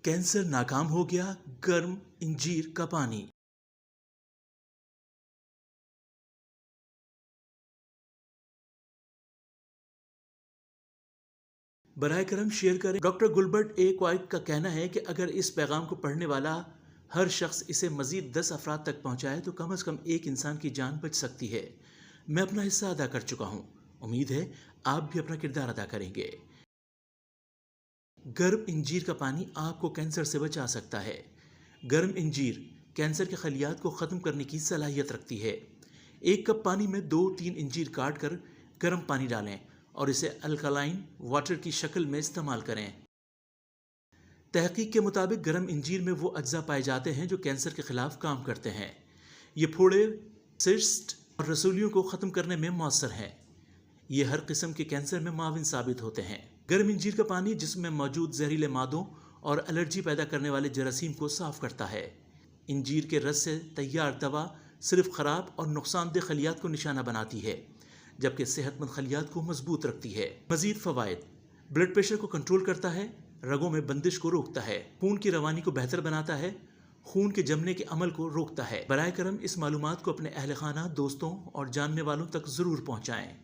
Cancer ناکام ہو گیا، گرم انجیر کا پانی۔ براہ کرم شیئر کریں۔ ڈاکٹر گلبرٹ اے کوائٹ کا کہنا ہے کہ اگر اس پیغام کو پڑھنے والا ہر شخص اسے مزید 10 افراد تک پہنچائے تو کم از کم ایک انسان کی جان بچ سکتی ہے۔ میں اپنا حصہ ادا کر چکا ہوں، امید ہے آپ بھی اپنا کردار ادا کریں گے۔ گرم انجیر کا پانی آپ کو کینسر سے بچا سکتا ہے۔ گرم انجیر کینسر کے خلیات کو ختم کرنے کی صلاحیت رکھتی ہے۔ ایک کپ پانی میں 2-3 انجیر کاٹ کر گرم پانی ڈالیں اور اسے الکلائن واٹر کی شکل میں استعمال کریں۔ تحقیق کے مطابق گرم انجیر میں وہ اجزاء پائے جاتے ہیں جو کینسر کے خلاف کام کرتے ہیں۔ یہ پھوڑے، سسٹ اور رسولیوں کو ختم کرنے میں مؤثر ہیں۔ یہ ہر قسم کے کینسر میں معاون ثابت ہوتے ہیں۔ گرم انجیر کا پانی جسم میں موجود زہریلے مادوں اور الرجی پیدا کرنے والے جراثیم کو صاف کرتا ہے۔ انجیر کے رس سے تیار دوا صرف خراب اور نقصان دہ خلیات کو نشانہ بناتی ہے، جبکہ صحت مند خلیات کو مضبوط رکھتی ہے۔ مزید فوائد: بلڈ پریشر کو کنٹرول کرتا ہے، رگوں میں بندش کو روکتا ہے، خون کی روانی کو بہتر بناتا ہے، خون کے جمنے کے عمل کو روکتا ہے۔ براہ کرم اس معلومات کو اپنے اہل خانہ، دوستوں اور جاننے والوں تک ضرور پہنچائیں۔